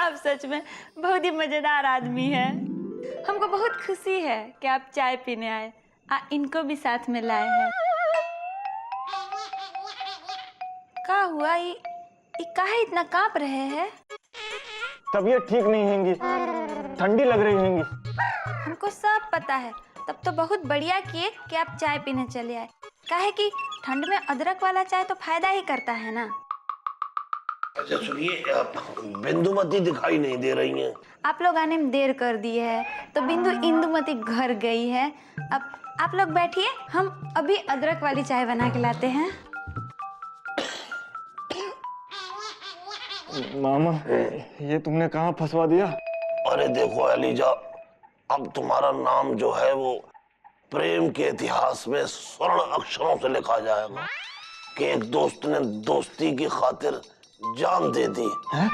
आप सच में बहुत ही मजेदार आदमी है। हमको बहुत खुशी है कि आप चाय पीने आए, इनको भी साथ में लाए हैं। क्या हुआ? ये काहे इतना कांप रहे हैं? तबीयत ठीक नहीं हैंगी, ठंडी लग रही हैंगी। हमको सब पता है, तब तो बहुत बढ़िया किए कि आप चाय पीने चले आए। काहे कि ठंड में अदरक वाला चाय तो फायदा ही करता है ना। अच्छा सुनिए, बिंदुमती दिखाई नहीं दे रही हैं। आप लोग आने में देर कर दी है तो बिंदु इंदुमती घर गई है। अब आप लोग बैठिए, हम अभी अदरक वाली चाय बना के लाते हैं। मामा, ये तुमने कहाँ फंसवा दिया? अरे देखो एलिजा, अब तुम्हारा नाम जो है वो प्रेम के इतिहास में स्वर्ण अक्षरों से लिखा जाएगा कि एक दोस्त ने दोस्ती की खातिर जान दे दी। है?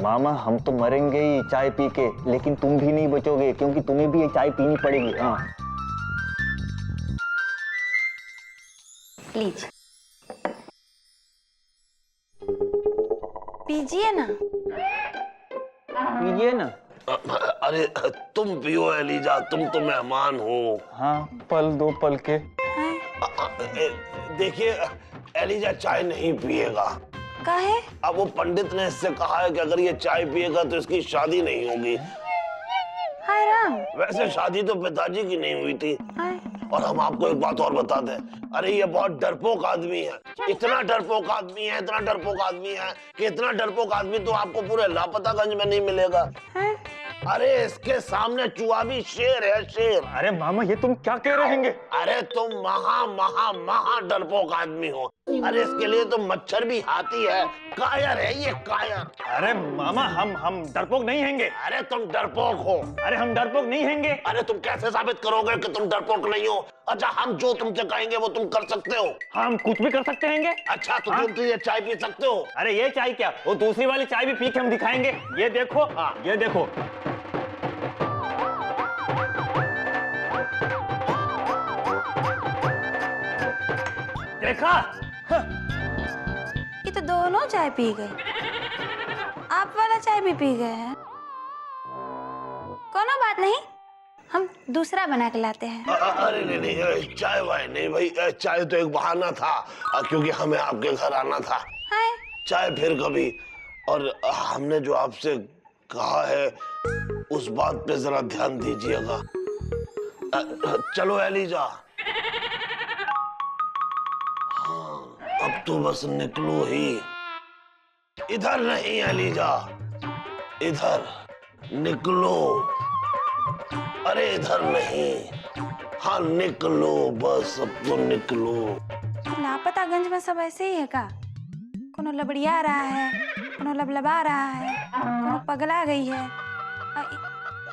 मामा, हम तो मरेंगे ही चाय पी के, लेकिन तुम भी नहीं बचोगे क्योंकि तुम्हें भी ये चाय पीनी पड़ेगी। हाँ प्लीज पीजिए ना। पीजिए ना। अरे तुम पियो एलिजा, तुम तो मेहमान हो। हाँ, पल दो पल के। देखिए एलिजा चाय नहीं पिएगा। काहे? अब वो पंडित ने इससे कहा है कि अगर ये चाय पिएगा तो इसकी शादी नहीं होगी। हाय राम। वैसे शादी तो पिताजी की नहीं हुई थी। हाय। और हम आपको एक बात और बता दें, अरे ये बहुत डरपोक आदमी है। इतना डरपोक आदमी है, इतना डरपोक आदमी है कि इतना डरपोक आदमी तो आपको पूरे लापतागंज में नहीं मिलेगा। है? अरे इसके सामने चूहा भी शेर है, शेर। अरे मामा, ये तुम क्या कह रहे हैं? अरे तुम महा डरपोक आदमी हो। अरे इसके लिए तो मच्छर भी हाथी है, कायर है ये, कायर। अरे मामा, हम डरपोक नहीं हैंगे। अरे तुम डरपोक हो। अरे हम डरपोक नहीं हैंगे। अरे तुम कैसे साबित करोगे कि तुम डरपोक नहीं हो? अच्छा, हम जो तुमसे कहेंगे वो तुम कर सकते हो। हम कुछ भी कर सकते हैंगे। अच्छा तो तुम तो ये चाय पी सकते हो। अरे ये चाय क्या, वो दूसरी वाली चाय भी पी के हम दिखाएंगे। ये देखो, ये देखो। देखा? ये तो दोनों चाय पी गए। आप वाला चाय भी पी गए हैं। कोनो बात नहीं, हम दूसरा बना के लाते हैं। अरे नहीं, चाय वाय नहीं भाई, चाय तो एक बहाना था क्योंकि हमें आपके घर आना था। हाय। चाय फिर कभी। और हमने जो आपसे कहा है उस बात पे जरा ध्यान दीजिएगा। चलो एलिजा। हाँ, अब तो बस निकलो ही। इधर नहीं एलिजा, इधर निकलो। अरे इधर नहीं, हाँ निकलो, बस अब तो निकलो। लापतागंज में सब ऐसे ही है का? कोनो लबड़िया रहा है, कोनो लबलबा रहा है, कोनो पगला गई है।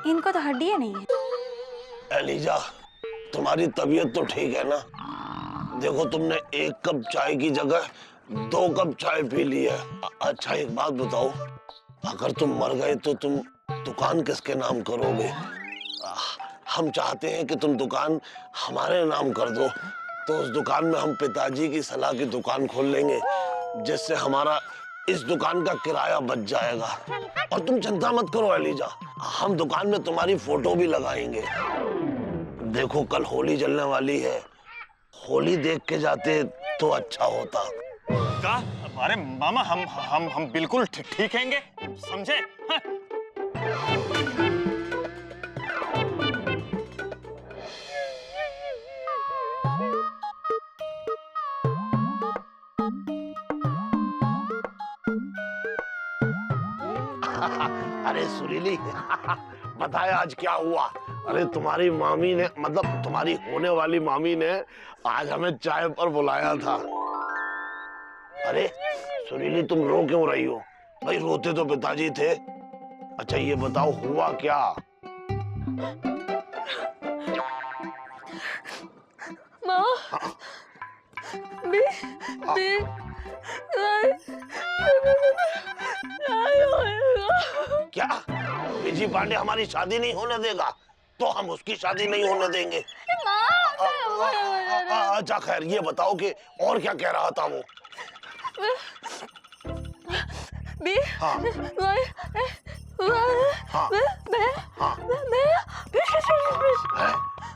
इनको तो हड्डियां नहीं है। एलिजा, तुम्हारी तबीयत तो ठीक है ना? देखो तुमने 1 कप चाय की जगह 2 कप चाय पी ली है। अच्छा एक बात बताओ, अगर तुम मर गए तो तुम दुकान किसके नाम करोगे? हम चाहते हैं कि तुम दुकान हमारे नाम कर दो, तो उस दुकान में हम पिताजी की सलाह की दुकान खोल लेंगे, जिससे हमारा इस दुकान का किराया बच जाएगा। और तुम चिंता मत करो एलिजा, हम दुकान में तुम्हारी फोटो भी लगाएंगे। देखो कल होली जलने वाली है, होली देख के जाते तो अच्छा होता। का? अरे मामा, हम बिल्कुल ठीक हैंगे, समझे? हाँ? अरे सुरीली, बताए आज क्या हुआ? अरे तुम्हारी मामी ने, मतलब तुम्हारी होने वाली मामी ने आज हमें चाय पर बुलाया था। अरे सुरीली, तुम रो क्यों रही हो? भाई रोते तो पिताजी थे। अच्छा ये बताओ हुआ क्या? क्या बीजी पांडे हमारी शादी नहीं होने देगा? तो हम उसकी शादी नहीं होने देंगे। अच्छा खैर ये बताओ कि और क्या कह रहा था वो? हाँ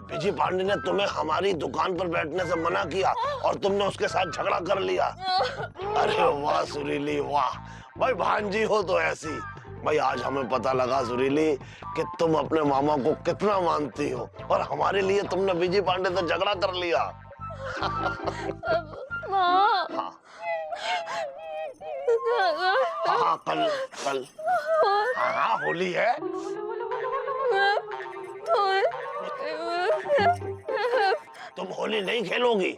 बिजी पांडे ने तुम्हें हमारी दुकान पर बैठने से मना किया और तुमने उसके साथ झगड़ा कर लिया। अरे वाह सुरीली वाह, भाई भांजी हो तो ऐसी। भाई आज हमें पता लगा सुरीली कि तुम अपने मामा को कितना मानती हो और हमारे लिए तुमने बिजी पांडे से झगड़ा कर लिया। हाँ हाँ कल कल हाँ हाँ होली है। तुम होली नहीं खेलोगी?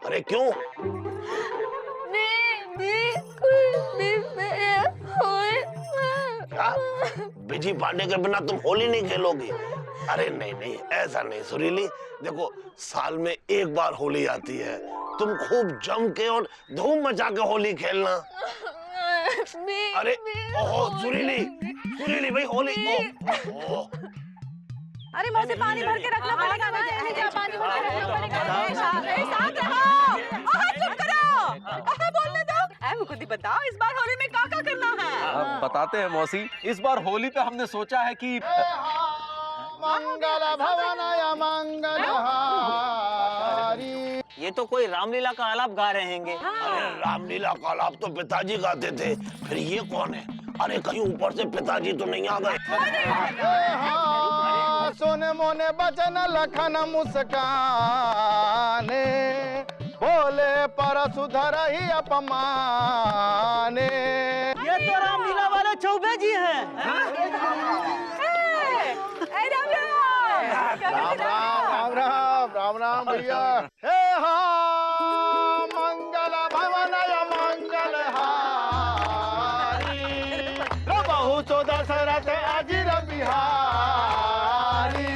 अरे क्यों? क्या बिजी पांडे के बिना तुम होली नहीं खेलोगी? अरे नहीं नहीं ऐसा नहीं सुरीली, देखो साल में एक बार होली आती है, तुम खूब जम के और धूम मचा के होली खेलना। अरे ओहो सुरीली सुरीली भाई होली ओह अरे मुझे पानी भर के रखना पड़ेगा ना, पानी भर के रखना पड़ेगा। साथ रहो, चुप करो, बोलने दो। मुझे खुद ही बताओ इस बार होली में क्या क्या करना है? बताते हैं मौसी। इस बार होली पे हमने सोचा है कि मंगल भवनाय मंगल हारी। ये तो कोई रामलीला का आलाप गा रहे हैं। अरे रामलीला का आलाप तो पिताजी गाते थे, फिर ये कौन है? अरे कहीं ऊपर से पिताजी तो नहीं आ गए? सोने मोने बचन लखन मुस्काने, बोले पर सुधर ही अपमाने। ये तो रामलीला वाले चौबे जी हैं। राम राम राम राम राम राम भैया। हे हाँ मंगल भवनाय मंगल हारी, बहु सो दशरथ अजिर बिहारी।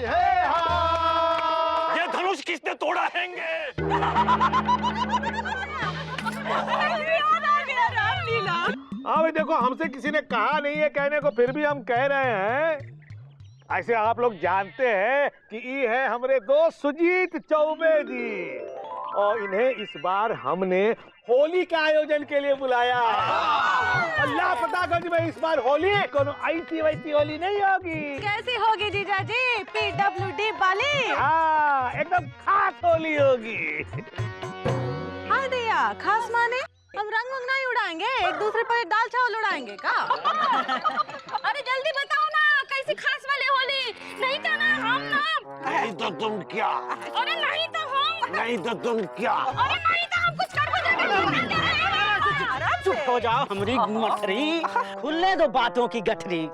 हे हाँ ये धनुष किसने तोड़ा हैंगे? हाँ भाई देखो, हमसे किसी ने कहा नहीं है कहने को, फिर भी हम कह रहे हैं। ऐसे आप लोग जानते हैं कि ये है हमारे दोस्त सुजीत चौबे जी, और इन्हें इस बार हमने होली के आयोजन के लिए बुलाया। अल्लाह पतागंज में इस बार होली कोनो ऐसी वैसी होली नहीं होगी। कैसी होगी जीजा जी? PWD वाली? हाँ एकदम खास होली होगी। हाँ दिया, खास माने हम रंग वंग नहीं उड़ाएंगे, एक दूसरे पर दाल चावल उड़ाएंगे का? अरे जल्दी बताओ ना, कैसी खास वाली होली? नहीं तो ना हम ना। नहीं तो तुम क्या? अरे नहीं तो हम। नहीं तो तुम क्या? अरे नहीं तो हम कुछ कर दो। चुप हो जाओ हमारी मठरी, खुलने दो बातों की गठरी।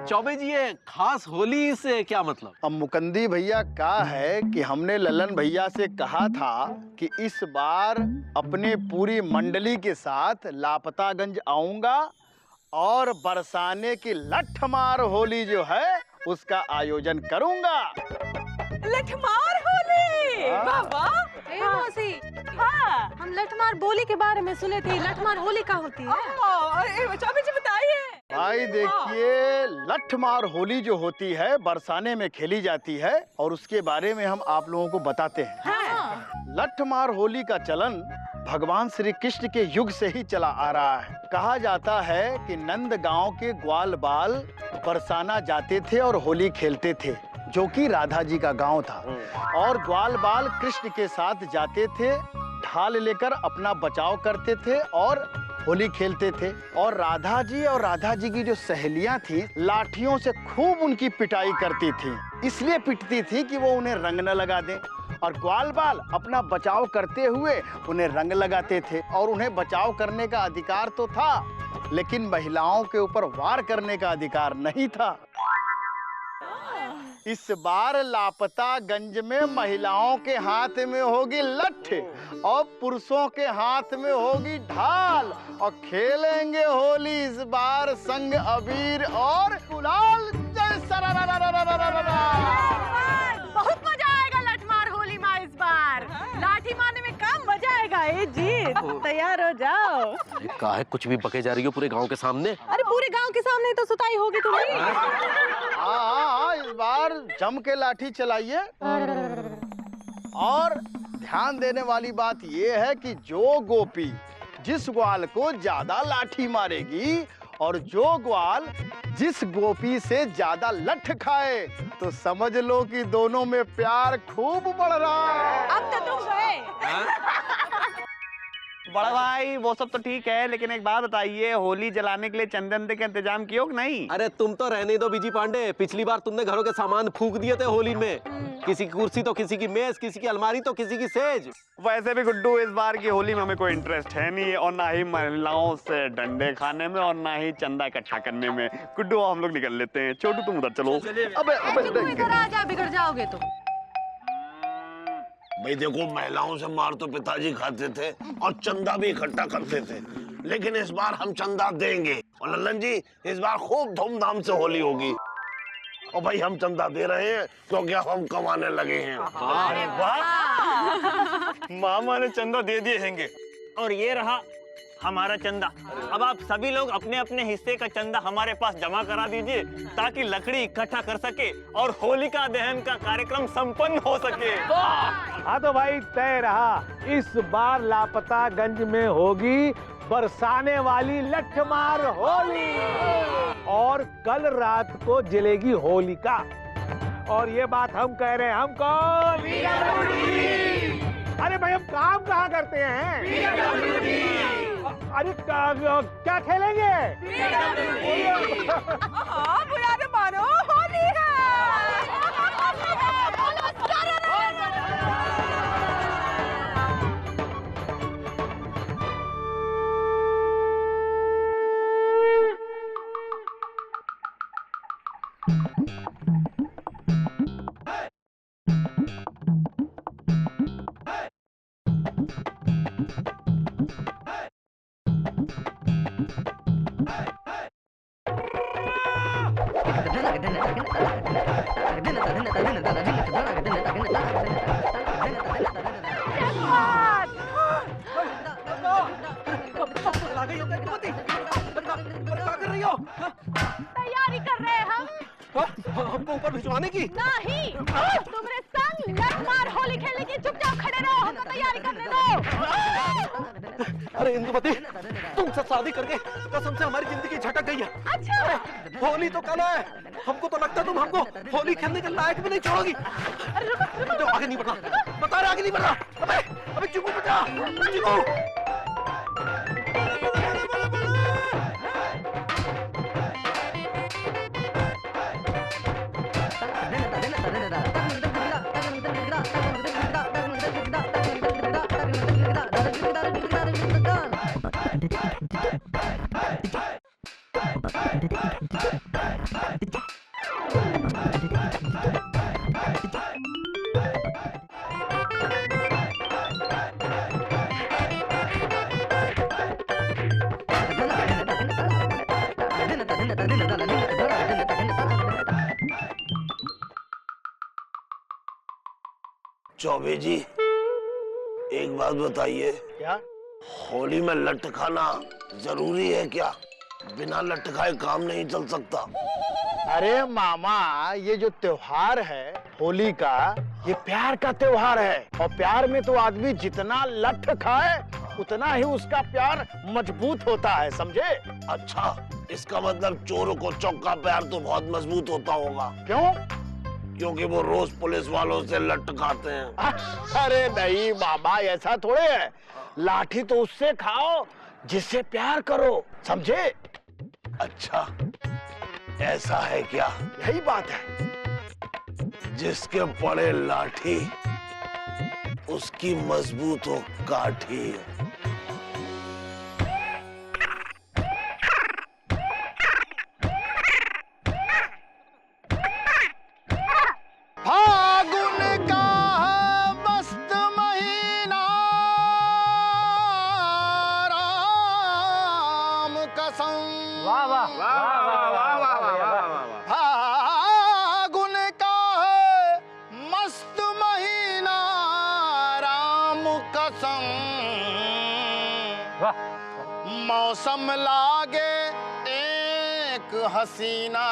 चौबे जी ये खास होली से क्या मतलब? अब मुकंदी भैया का है कि हमने ललन भैया से कहा था कि इस बार अपने पूरी मंडली के साथ लापतागंज आऊंगा और बरसाने की लठमार होली जो है उसका आयोजन करूंगा। लठमार होली? बाबा ए मौसी, हाँ हम लठमार बोली के बारे में सुने थे, लठमार होली का होती है? अरे चौबे जी बताइए। भाई देखिए, लठमार होली जो होती है बरसाने में खेली जाती है और उसके बारे में हम आप लोगों को बताते हैं। हाँ। लठमार होली का चलन भगवान श्री कृष्ण के युग से ही चला आ रहा है। कहा जाता है कि नंद गांव के ग्वाल बाल बरसाना जाते थे और होली खेलते थे, जो कि राधा जी का गांव था, और ग्वाल बाल कृष्ण के साथ जाते थे, ढाल लेकर अपना बचाव करते थे और होली खेलते थे। और राधा जी की जो सहेलियां थी लाठियों से खूब उनकी पिटाई करती थी, इसलिए पिटती थी कि वो उन्हें रंग न लगा दें, और ग्वाल बाल अपना बचाव करते हुए उन्हें रंग लगाते थे। और उन्हें बचाव करने का अधिकार तो था, लेकिन महिलाओं के ऊपर वार करने का अधिकार नहीं था। इस बार लापतागंज में महिलाओं के हाथ में होगी लठ और पुरुषों के हाथ में होगी ढाल, और खेलेंगे होली इस बार संग अबीर और गुलाल। जय सरारारारारारारा। बहुत मजा आएगा लठमार होली में इस बार। लाठी मारने में काम मजा आएगा। ए जी तैयार हो जाओ। काहे कुछ भी बके जा रही हो पूरे गांव के सामने? अरे पूरे गांव के सामने तो सुताई होगी तुम्हारी। हाँ, इस बार जम के लाठी चलाइए। और ध्यान देने वाली बात यह है कि जो गोपी जिस ग्वाल को ज्यादा लाठी मारेगी और जो ग्वाल जिस गोपी से ज्यादा लठ खाए, तो समझ लो कि दोनों में प्यार खूब बढ़ रहा है। अब तो तुम गए। बड़ा भाई वो सब तो ठीक है, लेकिन एक बात बताइए, होली जलाने के लिए चंदन का इंतजाम किया कि नहीं? अरे तुम तो रहने दो बीजी पांडे, पिछली बार तुमने घरों के सामान फूंक दिए थे होली में। किसी की कुर्सी तो किसी की मेज, किसी की अलमारी तो किसी की सेज। वैसे भी गुड्डू, इस बार की होली में हमें कोई इंटरेस्ट है नहीं, और ना ही महिलाओं से डंडे खाने में, और ना ही चंदा इकट्ठा करने में। गुड्डू हम लोग निकल लेते हैं, छोटू तुम उधर चलो। तुम इधर आ जा, बिगड़ जाओगे तो। भाई देखो, महिलाओं से मार तो पिताजी खाते थे और चंदा भी इकट्ठा करते थे, लेकिन इस बार हम चंदा देंगे। और लल्लन जी, इस बार खूब धूमधाम से होली होगी। और भाई हम चंदा दे रहे हैं क्योंकि हम कमाने लगे हैं। अरे वाह, मामा ने चंदा दे दिए हैंगे। और ये रहा हमारा चंदा। अब आप सभी लोग अपने अपने हिस्से का चंदा हमारे पास जमा करा दीजिए, ताकि लकड़ी इकट्ठा कर सके और होलिका दहन का कार्यक्रम संपन्न हो सके। हाँ तो भाई तय रहा, इस बार लापतागंज में होगी बरसाने वाली लठमार होली, और कल रात को जलेगी होलिका। और ये बात हम कह रहे हैं, हम कौन? अरे भाई हम काम कहाँ करते हैं? अरे क्या खेलेंगे? बुढ़ापे मानो होली है। तैयारी कर रहे हैं हम। हमको ऊपर भिजवाने की? नहीं, तुम्हारे संग लठमार होली खेलने की। चुपचाप खड़े रहो, हमको तैयारी करने दो। अरे इंदुमती, तुमसे शादी करके कसम से हमारी जिंदगी झटक गई है। अच्छा, होली तो कल है, हमको तो लगता है तुम हमको होली खेलने के लायक भी नहीं छोड़ोगी। जो आगे नहीं बढ़ना, बता रहे आगे नहीं बढ़ना। अबे चिकू बचा, चिकू। चौबे जी, एक बात बताइए, क्या? होली में लठ खाना जरूरी है क्या? बिना लठ खाए काम नहीं चल सकता। अरे मामा, ये जो त्योहार है होली का, ये प्यार का त्योहार है, और प्यार में तो आदमी जितना लठ खाए उतना ही उसका प्यार मजबूत होता है, समझे? अच्छा, इसका मतलब चोरों को चौका प्यार तो बहुत मजबूत होता होगा। क्यों? क्योंकि वो रोज पुलिस वालों से लठ खाते हैं। अरे नहीं मामा, ऐसा थोड़े है। लाठी तो उससे खाओ जिससे प्यार करो, समझे? अच्छा, ऐसा है क्या? यही बात है। जिसके पड़े लाठी उसकी मजबूत हो काठी। फागुन का मस्त महीना, राम कसम। वाह वाह वाह वाह वाह वाह वाह। फागुन का मस्त महीना, राम कसम। मौसम लागे एक हसीना,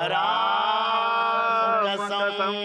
राम कसम।